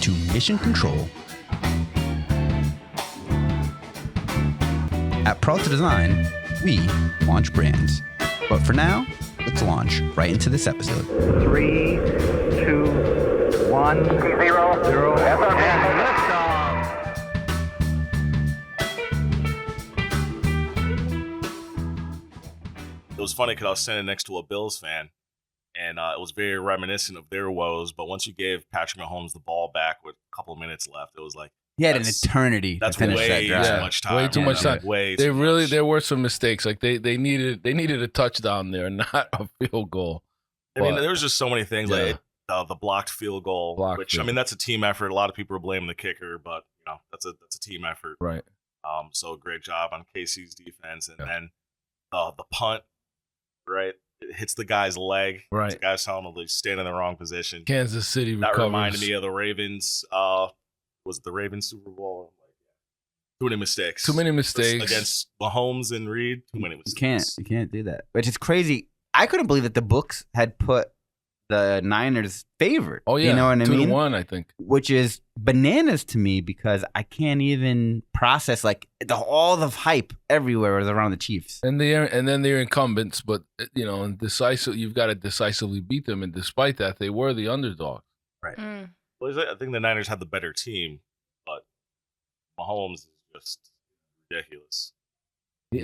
to Mission Control. At Peralta Design, we launch brands. But for now, let's launch right into this episode. 3, 2, 1, 0, and liftoff. It was funny because I was standing next to a Bills fan, and it was very reminiscent of their woes. But once you gave Patrick Mahomes the ball back with a couple of minutes left, it was like He had an eternity to finish that way drive. too much time. Way too much time. Way They too really much. there were some mistakes. Like they needed a touchdown there, not a field goal. I mean, But- there was just so many things Yeah. like the blocked field goal, which I mean that's a team effort. A lot of people are blaming the kicker, but you know that's a team effort. Right. So great job on KC's defense, and Yeah. then the punt, right? It hits the guy's leg. Right. The guy's telling him to stand in the wrong position. Kansas City That recovers. reminded me of the Ravens. Was it the Ravens Super Bowl? Too many mistakes. Too many mistakes. Against Mahomes and Reed. Too many mistakes. You can't do that. Which is crazy. I couldn't believe that the books had put the Niners favored. Oh yeah, You know what I mean? 2-1, I think. Which is bananas to me because I can't even process like all the hype everywhere was around the Chiefs. And then they're incumbents, but you've got to decisively beat them. And despite that, they were the underdog. Right. Well, I think the Niners had the better team, but Mahomes is just ridiculous.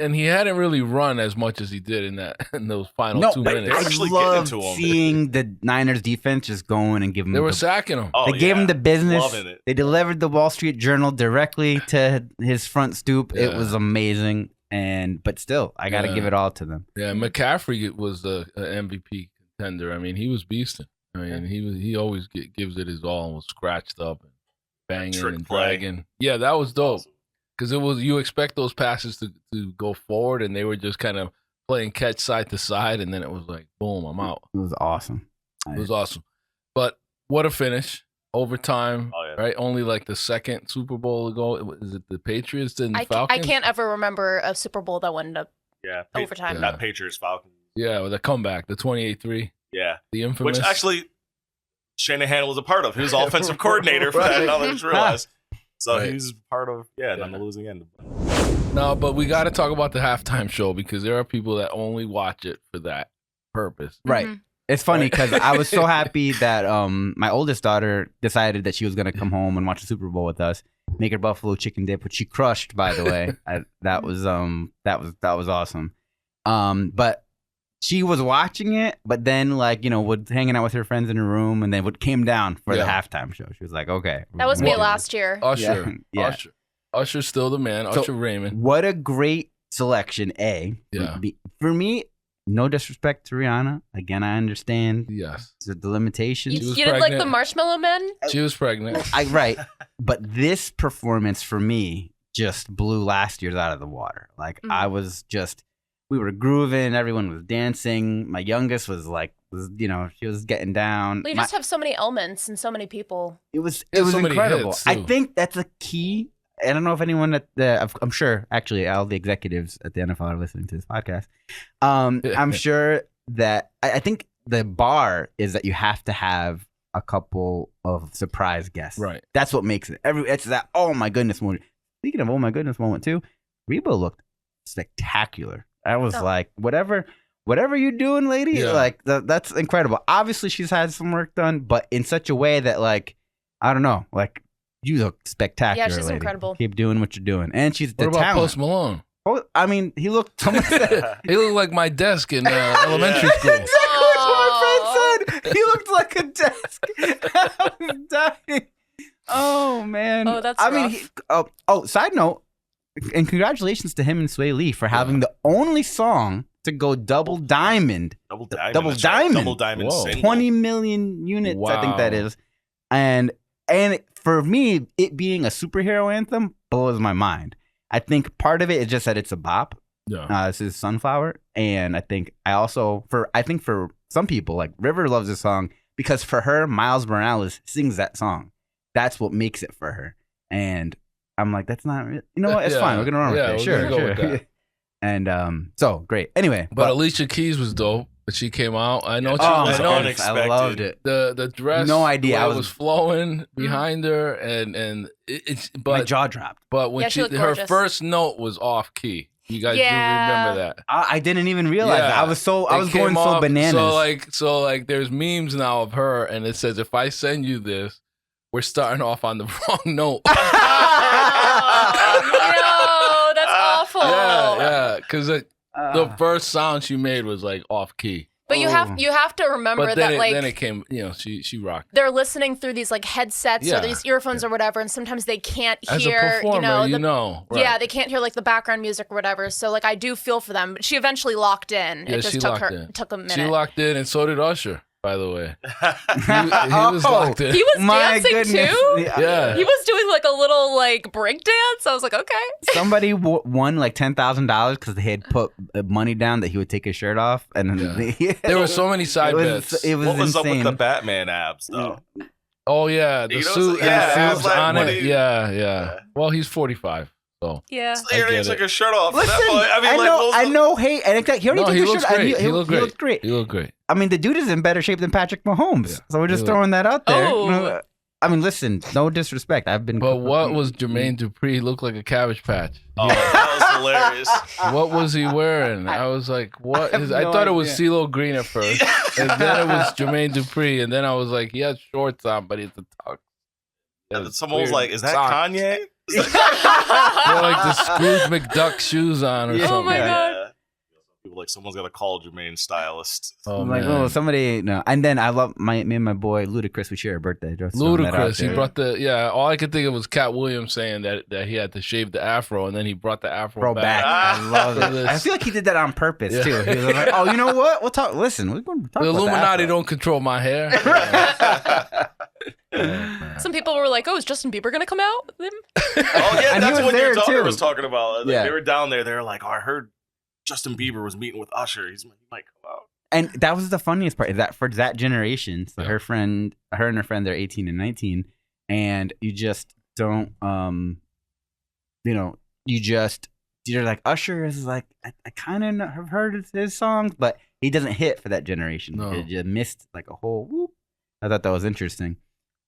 And he hadn't really run as much as he did in those final 2 they minutes. were I actually loved getting to him. seeing the Niners defense just going and giving They him were the, sacking him. Oh, they gave him the business. Loving it. They delivered the Wall Street Journal directly to his front stoop. It Yeah. was amazing. But still, I got to Yeah. give it all to them. Yeah, McCaffrey was the MVP contender. I mean, he was beasting. I mean, he always gives it his all and was scratched up and banging Trick and play. dragging. Yeah, that was dope. Because you expect those passes to go forward, and they were just kind of playing catch side to side, and then it was like, boom, I'm out. It was awesome. It was awesome. But what a finish. Overtime, Oh, yeah. right? Only like the second Super Bowl ago. Is it the Patriots and the I Falcons? can't ever remember a Super Bowl that went up Yeah. overtime. That Patriots Falcons. Yeah, with the comeback, the 28-3, Yeah. the infamous. Which actually Shanahan was a part of. He was offensive coordinator for that. Now that I just realized. So Right. he was part of, on the losing end. No, but we got to talk about the halftime show because there are people that only watch it for that purpose. Right. Mhm. It's funny because I was so happy that my oldest daughter decided that she was going to come home and watch the Super Bowl with us, make her buffalo chicken dip, which she crushed, by the way. That was awesome. But she was watching it, but then would hanging out with her friends in her room, and then came down for the halftime show. She was like, "Okay." That was me what- last year. Usher. Yeah. Usher's still the man. So- Usher Raymond. What a great selection, A. Yeah. For me, no disrespect to Rihanna. Again, I understand Yes. the limitations. She was You didn't like the pregnant. Marshmallow Men? She was pregnant. Right. But this performance for me just blew last year's out of the water. Like I was just, we were grooving, everyone was dancing. My youngest was she was getting down. Well, you just have so many elements and so many people. It was so many incredible. hits, I too. think that's a key. I don't know if anyone I'm sure actually all the executives at the NFL are listening to this podcast. I'm sure that I think the bar is that you have to have a couple of surprise guests. Right. That's what makes it. It's that oh my goodness moment. Speaking of oh my goodness moment too, Reba looked spectacular. I was like, whatever you're doing, lady, that's incredible. Obviously, she's had some work done, but in such a way that I don't know, you look spectacular. Yeah, she's lady. incredible. Keep doing what you're doing, and she's the What about talent. Post Malone? Oh, I mean, he looked. Someone said, He looked like my desk in elementary school. exactly what my friend said. He looked like a desk. I was dying. Oh man. Oh, that's I mean, rough. side note, and congratulations to him and Sway Lee for having the only song to go double diamond. Double diamond. Double that's right. diamond. Double diamond. Whoa. single. 20 million units, I think that Wow. is. And for me, it being a superhero anthem blows my mind. I think part of it is just that it's a bop. Yeah. This is Sunflower. And I think for some people, like River loves this song because for her, Miles Morales sings that song. That's what makes it for her. And I'm like, that's not, you know what? It's Yeah. fine. We're going to run with Yeah, it. we're Sure. gonna go with that. And so great. Anyway, But Alicia Keys was dope. But she came out. I know. Yeah, She, Oh, was I know unexpected. I loved it. the dress. No idea. The way I it was- was flowing behind her, and it's My but jaw dropped. when Yeah, she looked her gorgeous. first note was off key. You guys do Yeah. remember that? I didn't even realize that. I was It going came so off- bananas. So like, there's memes now of her, and it says, "If I send you this, we're starting off on the wrong note." Oh, no, that's awful. yeah, because the first sound she made was like off key. But you have to remember But that then it came. She rocked. they're listening through these like headsets Yeah. or these earphones or whatever, and sometimes they can't As hear. a performer, right. right. they can't hear like the background music or whatever. So like I do feel for them. But she eventually locked in. Yeah, It just she took locked in. took a minute. She locked in, and so did Usher. By the way, he was locked in. He was My dancing goodness. too. Yeah. He was doing like a little like break dance. I was like, okay. Somebody won like $10,000 because they had put money down that he would take his shirt off, and then There were so many side it bets. was, it was What was up insane. with the Batman abs though? Oh yeah, the You know, suit, so- yeah, and the I suits was like, on what it. do you- Yeah. Well, he's 45, so Yeah. So he get took it. his shirt off. Listen, At that point. I mean, I know. Hey, and he already no, took he his looks shirt off. great. He He looked great. looked great. He looked great. I mean, the dude is in better shape than Patrick Mahomes. Yeah. So we're just He throwing that out there. Oh. No, I mean, listen, no disrespect. I've been. But what was Jermaine Dupri? He looked like a Cabbage Patch. Oh, that was hilarious. What was he wearing? I was like, what? I have I no thought it was idea. CeeLo Green at first, and then it was Jermaine Dupri, and then I was like, he has shorts on, but it's a tux. And someone was like, "Is that Socks. Kanye?" Or like the Scrooge McDuck shoes on or Yeah. something. Oh my God. Yeah. People like someone's got to call Jermaine stylist. Oh, I'm like, man. oh, somebody. No, and then I love me and my boy Ludacris. We share a birthday. Just throwing that out Ludicrous. He there. brought all I could think of was Cat Williams saying that he had to shave the afro, and then he brought the afro Bro, back. Ah. I love For it. this. I feel like he did that on purpose Yeah. too. He was like, "Oh, you know what? We'll talk. Listen, we're going to talk The about Illuminati that." don't control my hair. Some people were like, "Oh, is Justin Bieber gonna come out with him?" Oh yeah, And he that's was what there, your daughter too. was talking about. Like, Yeah. They were down there. They were like, "Oh, I heard Justin Bieber was meeting with Usher. He might come out." And that was the funniest part. Is that for that generation, so Yeah. her and her friend, they're 18 and 19, and you just don't, you're like Usher is like I kind of have heard his songs, but he doesn't hit for that generation. No. It just missed like a whole whoop. I thought that was interesting.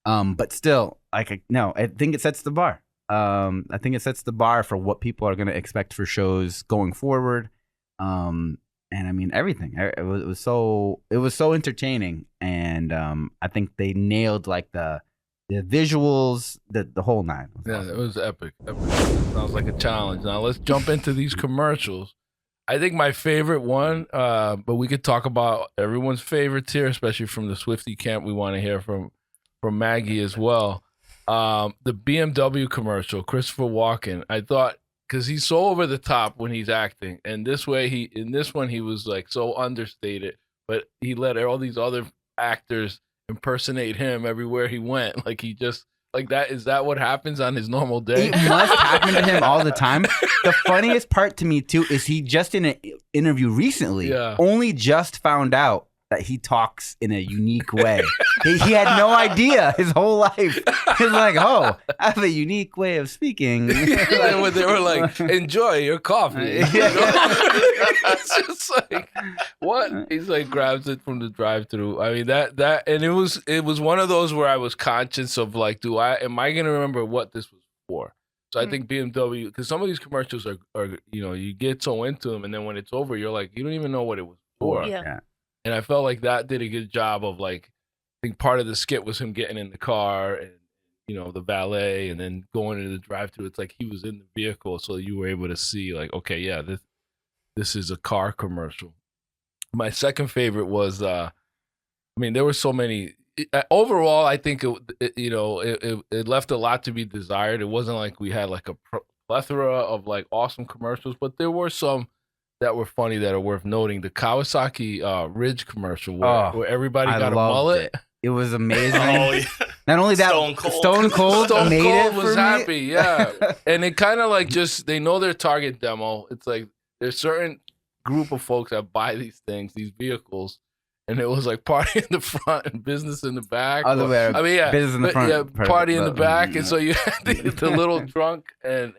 But still, I think it sets the bar. I think it sets the bar for what people are going to expect for shows going forward. And I mean everything. It was so entertaining, and I think they nailed like the visuals, the whole nine. Yeah, it was epic. Sounds like a challenge. Now let's jump into these commercials. I think my favorite one, but we could talk about everyone's favorites here, especially from the Swiftie Camp. We want to hear from Maggie as well. The BMW commercial, Christopher Walken. I thought, because he's so over the top when he's acting, and in this one he was like so understated, but he let all these other actors impersonate him everywhere he went. Like he just like that. Is that what happens on his normal day? It must happen to him all the time. The funniest part to me too is he just in an interview recently only just found out that he talks in a unique way. he had no idea his whole life. He's like, "Oh, I have a unique way of speaking." They were like, "Enjoy your coffee." You know? It's just like, what? He's like grabs it from the drive-through. I mean that, and it was one of those where I was conscious of like, am I gonna remember what this was for? So I think BMW, because some of these commercials are you get so into them, and then when it's over, you're like, you don't even know what it was for. Yeah. And I felt like that did a good job of like, I think part of the skit was him getting in the car and, the valet, and then going into the drive-thru. It's like he was in the vehicle, so you were able to see like, okay, yeah, this is a car commercial. My second favorite was, there were so many. Overall, I think it left a lot to be desired. It wasn't like we had like a plethora of like awesome commercials, but there were some that were funny that are worth noting. The Kawasaki Ridge commercial where everybody got a mullet. It was amazing. Oh yeah. Not only that, Stone Cold made it was for happy, me. yeah. And it kind of like they know their target demo. It's like there's certain group of folks that buy these things, these vehicles, and it was like party in the front and business in the back. Other way, business in the front, party in the back, and so you had the little trunk and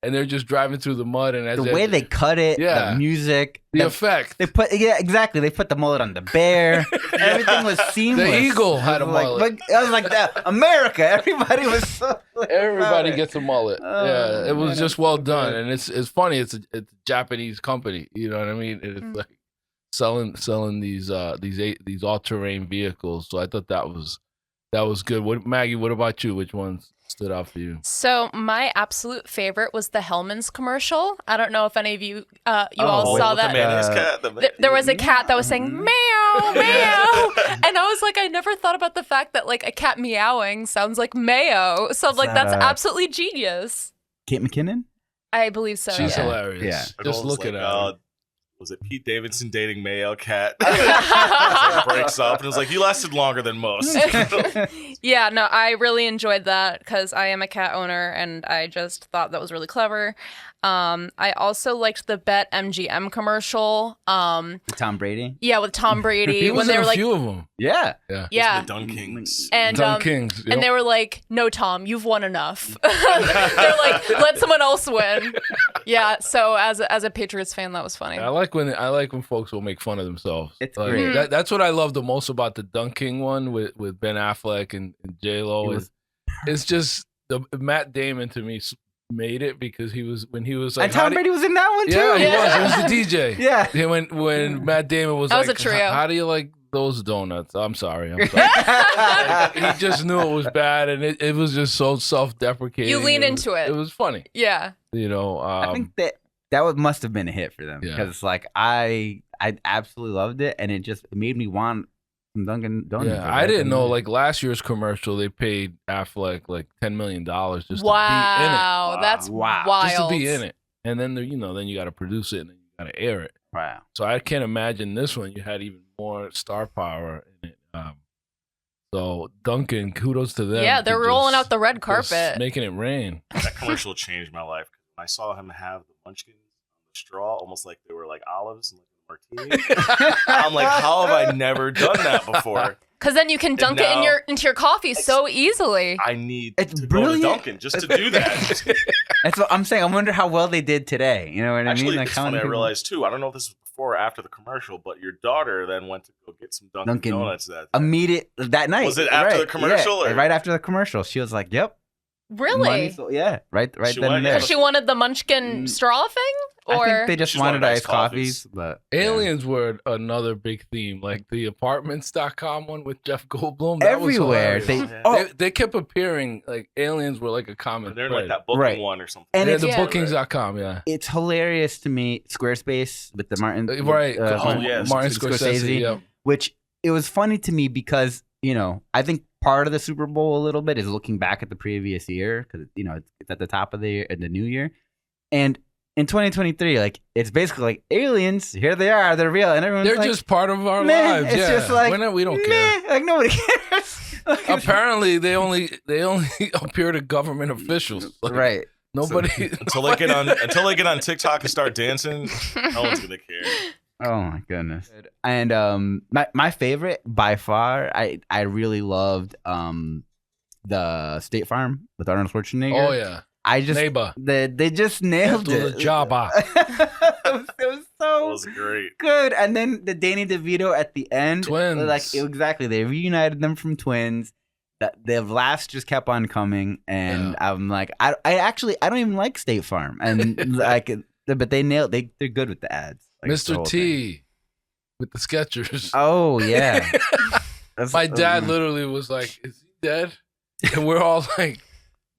and they're just driving through the mud, and as The way they cut it, Yeah. the music, the effect. They put exactly. They put the mullet on the bear. Everything was seamless. The eagle had a I was like, mullet. I was like that. America. Everybody was so. Everybody about it. gets a mullet. Oh, yeah, it was man, just that's well so done, good. and it's funny. It's a Japanese company. You know what I mean? And it's like selling these all terrain vehicles. So I thought that was good. What Maggie? What about you? Which ones stood out for you? So my absolute favorite was the Hellman's commercial. I don't know if any of you all wait, saw With the that. mayonnaise cat. There was a cat that was saying meow, meow. And I was like, I never thought about the fact that like a cat meowing sounds like mayo. So Is like that, that's absolutely genius. Kate McKinnon. I believe so. She's yeah. hilarious. Yeah. Just look at her. Was it Pete Davidson dating Mayo Cat? It breaks up and it was like, you lasted longer than most. Yeah, no, I really enjoyed that because I am a cat owner and I just thought that was really clever. I also liked the Bet MGM commercial. Tom Brady. Yeah, with Tom Brady He was when they in were a like, few of them. Yeah. yeah, The Dun Kings. and Dun Kings. Yep. and they were like, "No, Tom, you've won enough." They're like, "Let someone else win." Yeah. So as a Patriots fan, that was funny. I like when folks will make fun of themselves. It's Like, great. That's what I love the most about the Dun King one with Ben Affleck and J-Lo. It was It's just the Matt Damon to me made it because he was like, And Tom Brady was in that one too. Yeah, he Yeah. was. He was the DJ. Yeah. Yeah, when Matt Damon was That like, was a trio. How do you like those donuts? I'm sorry. He just knew it was bad, and it was just so self-deprecating. You lean into it. It was funny. Yeah. You know, I think that must have been a hit for them Yeah. because it's like I absolutely loved it and it made me want some Dunkin' Donuts. yeah, I didn't know. Like last year's commercial, they paid Affleck like $10 million just to be in it. Wow, that's Wow. wild. Just to be in it, and then then you got to produce it and then you got to air it. Wow. So I can't imagine this one. You had even more star power in it. So Duncan, kudos to them. Yeah, they're for rolling just- out the red just carpet. making it rain. That commercial changed my life. When I saw him have the munchkins on the straw, almost like they were like olives and like a martini. I'm like, how have I never done that before? Because then you can dunk it now- into your coffee so easily. I need It's to brilliant. go to Dunkin' just to do that. That's what I'm saying. I wonder how well they did today. You know what I Actually, mean? Like it's how funny. many I people- realized too. I don't know if this was before or after the commercial, but your daughter then went to go get some Dunkin' Donuts that day. immediate that night. Was it after the commercial, Yeah, or- right after the commercial? She was like, "Yep, Really? money so- yeah, right She then went, and there." yeah. Because she wanted the munchkin straw thing? I Or think they just She wanted wanted iced iced coffees. coffees, but Aliens were another big theme, like the apartments.com one with Jeff Goldblum. That was everywhere. hilarious. They, They kept appearing like aliens were like a common They're in thread. like that booking Right. one or something. And Yeah, it's the Yeah. bookings.com, yeah. it's hilarious to me. Squarespace with the Martin, Right. Oh, yes. Martin Scorsese. Yeah. which it was funny to me because I think part of the Super Bowl a little bit is looking back at the previous year because it's at the top of the year, the new year, and in 2023, like it's basically like aliens. Here they are. They're real, and everyone's They're like, just part of our meh. lives. It's yeah. just like we don't meh. care. Like nobody cares. Apparently, they only appear to government officials. Like, Right. Nobody. Until they get on TikTok and start dancing, no one's gonna care. Oh my goodness. And my favorite by far, I really loved the State Farm with Arnold Schwarzenegger. Oh yeah. I just Neighbor. they just nailed Do it. the job. it was That so was great. good. And then the Danny DeVito at the end, Twins. like exactly, they reunited them from twins. That the laughs just kept on coming, and I'm like, I don't even like State Farm, and like, but they nailed. They're good with the ads. Like, it's the Mr. whole T thing. with the Skechers. Oh yeah. My dad literally was like, "Is he dead?" And we're all like,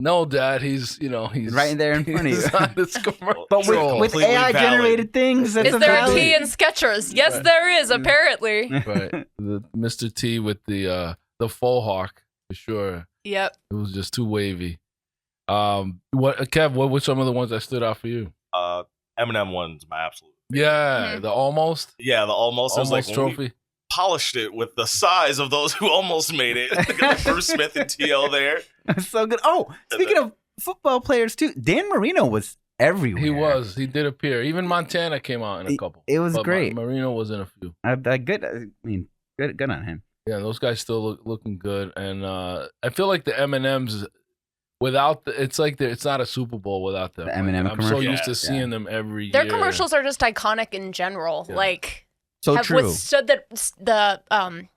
"No, Dad. He's right there in front of he's you. on this commercial." But with Completely AI generated things, that's is there a valid. T in Skechers? Yes, Right. there is, apparently. right, the Mr. T with the faux hawk for sure. Yep. It was just too wavy. Kev? What were some of the ones that stood out for you? Eminem one's my absolute. Mm-hmm. The almost Yeah, the almost. It was like when we trophy. polished it with the size of those who almost made it. Got Bruce Smith and TL there. That's so good. Oh, speaking of football players too, Dan Marino was everywhere. He was. He did appear. Even Montana came out in a couple. It was But great. Marino was in a few. Good. I mean, good on him. Yeah, those guys still looking good, and I feel like the M&Ms, without it's like it's not a Super Bowl without them. The Eminem I'm so commercial? used to seeing them every Their year. commercials are just iconic in general. Yeah. Like So have true. withstood the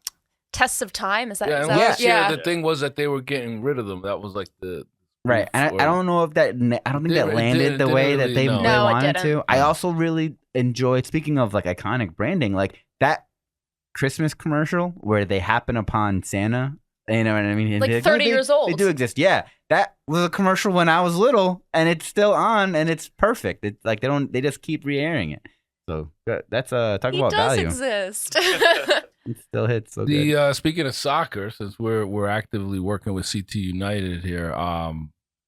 tests of time. Is that? Yeah, is and that last year the thing was that they were getting rid of them. That was like the Right, and I don't know if that I don't think that landed the way that they No, it wanted didn't. to. I also really enjoyed, speaking of like iconic branding, like that Christmas commercial where they happen upon Santa. You know what I mean? And Like they're 30 years old. They do exist. Yeah, that was a commercial when I was little, and it's still on, and it's perfect. It's like they just keep re-airing it. So that's talk He about does value. exist. It still hits so good. Speaking of soccer, since we're actively working with CT United here,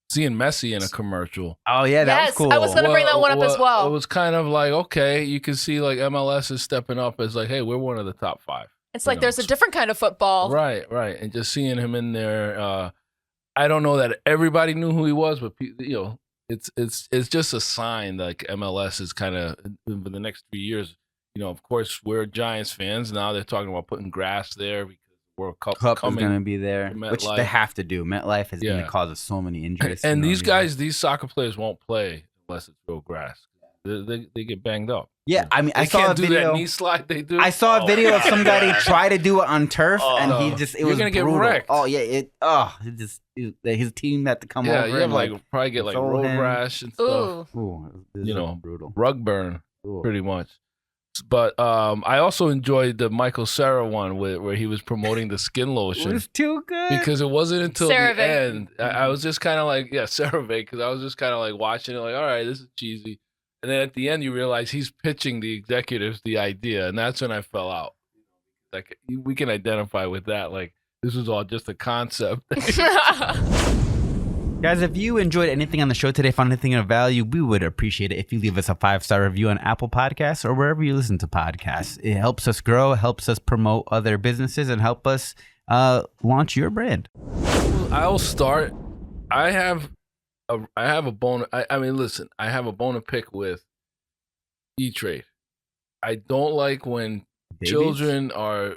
seeing Messi in a commercial. Oh yeah, that was Yes, cool. I was gonna bring that one up as well. It was kind of like, okay, you can see like MLS is stepping up as like, hey, we're one of the top 5. It's like there's a different kind of football. Right, and just seeing him in there, I don't know that everybody knew who he was, but it's just a sign like MLS is kind of for the next 3 years. Of course, we're Giants fans. Now they're talking about putting grass there because the World Cup is coming. going to be there, which they have to do. MetLife is going to cause us so many injuries. And these guys, these soccer players won't play unless it's real grass. They get banged up. Yeah, I mean, I They saw a can't do video. that knee slide they do. I saw a video of somebody try to do it on turf, and he just it You're was gonna get brutal. wrecked. Oh yeah, his team had to come over. you have and like probably get like console road him. rash and stuff. Ooh. Ooh, this You is know, brutal. Rug burn, Ooh. pretty much. But I also enjoyed the Michael Cera one where he was promoting the skin It lotion. was too good. Because it wasn't until CeraVe. the end. I was just kind of like, CeraVe, because I was just kind of like watching it like, all right, this is cheesy. And then at the end, you realize he's pitching the executives the idea. And that's when I fell out. Like, we can identify with that. Like, this was all just a concept. Guys, if you enjoyed anything on the show today, found anything of value, we would appreciate it if you leave us a 5-star review on Apple Podcasts or wherever you listen to podcasts. It helps us grow, helps us promote other businesses, and help us launch your brand. I'll start. I have a bone. I mean, listen, I have a bone to pick with E-Trade. I don't like when children are,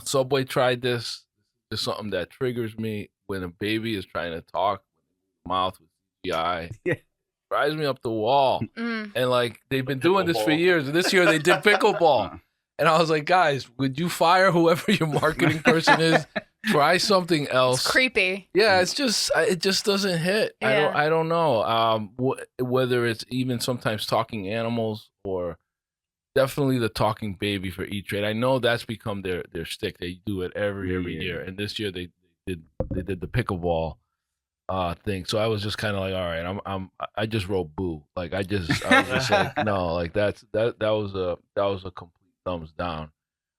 Subway tried this. It's something that triggers me. When a baby is trying to talk, mouth with CGI, drives me up the wall. And like they've been doing this for years. And this year they did pickleball. And I was like, guys, would you fire whoever your marketing person is? Try something else. It's creepy. Yeah, it just doesn't hit. Yeah. I don't know. Whether it's even sometimes talking animals or definitely the talking baby for E-Trade. I know that's become their stick. They do it every year. And this year they did the pickleball thing. So I was just kind of like, all right, I just wrote boo. Like I was just like, no, like that was a complete thumbs down.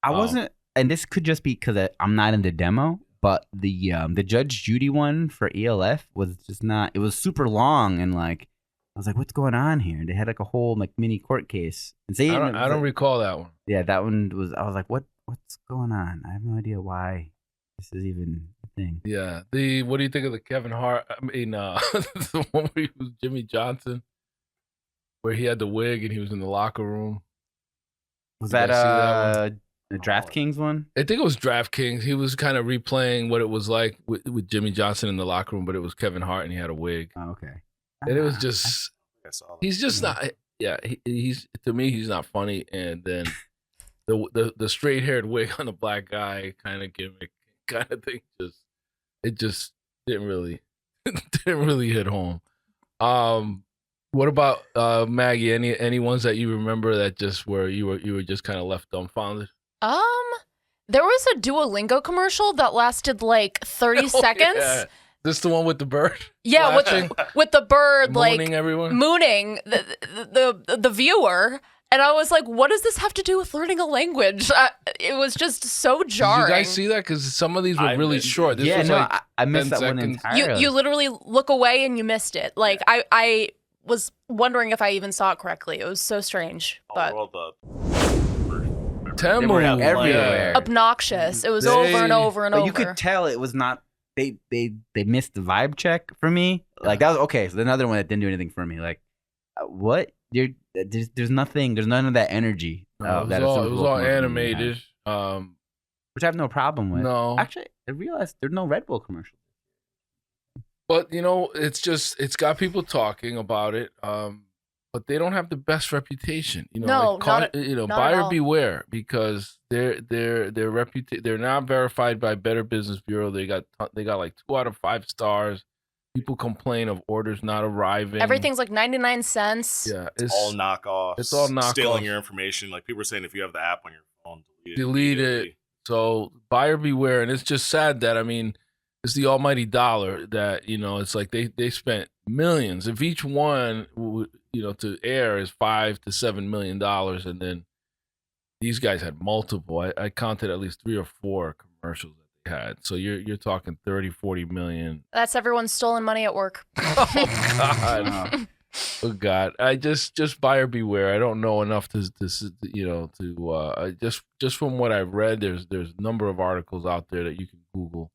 I wasn't, and this could just be because I'm not in the demo, but the Judge Judy one for ELF was just not. It was super long, and like I was like, what's going on here? They had like a whole like mini court case. And I don't recall that one. Yeah, that one was. I was like, what's going on? I have no idea why this is even a thing. Yeah. What do you think of the Kevin Hart? I mean, the one where he was Jimmy Johnson, where he had the wig and he was in the locker room. Was Did that I see that one? the DraftKings one? I think it was DraftKings. He was kind of replaying what it was like with Jimmy Johnson in the locker room, but it was Kevin Hart and he had a wig. Oh, okay. And it was just, he's just not. Yeah, he's to me he's not funny. And then the straight haired wig on the black guy kind of gimmick kind of thing just didn't really hit home. What about Maggie? Any ones that you remember that just where you were just kind of left dumbfounded? There was a Duolingo commercial that lasted like 30 seconds. Yeah. This the one with the bird? Yeah, with the bird mooning like everyone? mooning the viewer. And I was like, what does this have to do with learning a language? It was just so jarring. Did you guys see that? Because some of these were really short. This was like I missed 10 that one seconds. entirely. You literally look away and you missed it. Like I was wondering if I even saw it correctly. It was so strange, but Temu were everywhere. obnoxious. It was over and over and But over. you could tell it was not. They missed the vibe check for me. Like that was okay. So another one that didn't do anything for me. Like what? There's nothing. There's none of that energy. It that was a all, Super it was Bowl all commercial animated. has, which I have no problem with. No. Actually, I realized there's no Red Bull commercial. But it's got people talking about it. But they don't have the best reputation. No, not at buyer all. beware, because they're not verified by Better Business Bureau. They got like 2 out of 5 stars. People complain of orders not arriving. Everything's like 99 cents. Yeah, It's all knockoffs. It's all knockoffs. Stealing your information. Like people are saying, if you have the app on your phone, delete it. So buyer beware. And it's just sad that, it's the almighty dollar that, it's like they spent millions. If each one, to air is $5 to $7 million, and then these guys had multiple. I counted at least 3 or 4 commercials that they had. So you're talking 30, 40 million. That's everyone's stolen money at work. Oh God. Oh God. I just buyer beware. I don't know enough to just from what I've read, there's a number of articles out there that you can Google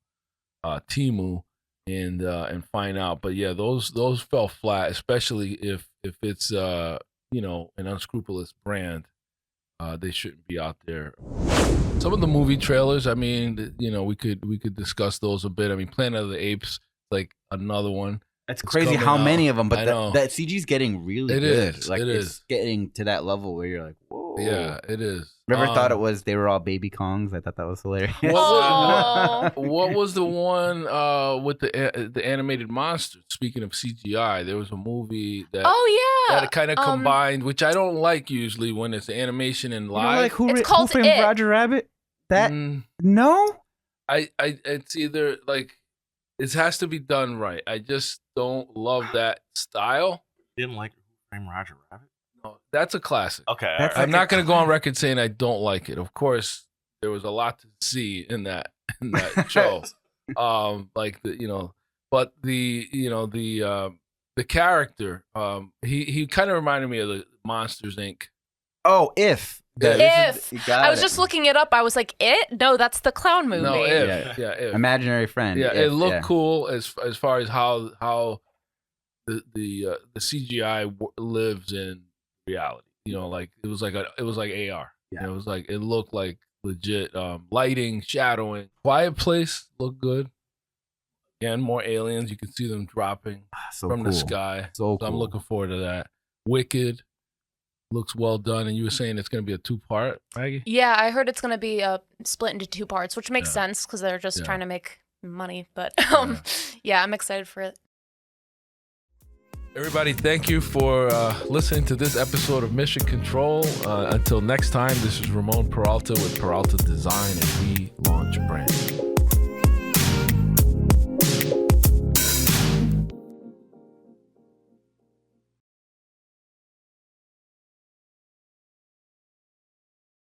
Temu and find out. But yeah, those fell flat, especially if it's an unscrupulous brand. They shouldn't be out there. Some of the movie trailers, we could discuss those a bit. Planet of the Apes, like another one. It's crazy how many of them, but I know. that CG's getting really It good. is, Like it it's is. getting to that level where you're like, whoa. Yeah, it is. Never thought it was they were all baby Kongs. I thought that was hilarious. Oh. What was the one with the animated monsters? Speaking of CGI, there was a movie that that kind of combined, which I don't like usually when it's animation and You know, live. like who It's called framed It. Roger Rabbit? That no. It's either like it has to be done right. I just don't love that style. Didn't like Who Framed Roger Rabbit? No, that's a classic. Okay. That's all I'm not going to go on record saying I don't like it. Of course, there was a lot to see in that show. But the character, he kind of reminded me of the Monsters Inc. Oh, if. If. You got I was it. just looking it up. I was like, It? No, that's the clown movie. No, Yeah. if. Imaginary friend. Yeah, If, it looked cool as far as how the CGI lives in reality. Like it was like AR. Yeah. It was like it looked like legit lighting, shadowing. Quiet Place looked good. Again, more aliens. You can see them dropping So from cool. the sky. So So I'm cool. looking forward to that. Wicked looks well done, and you were saying it's going to be a 2-part, Maggie? Yeah, I heard it's going to be split into 2 parts, which makes sense because they're just Yeah. trying to make money. But yeah, I'm excited for it. Everybody, thank you for listening to this episode of Mission Control. Until next time, this is Ramon Peralta with Peralta Design, and we launch brands.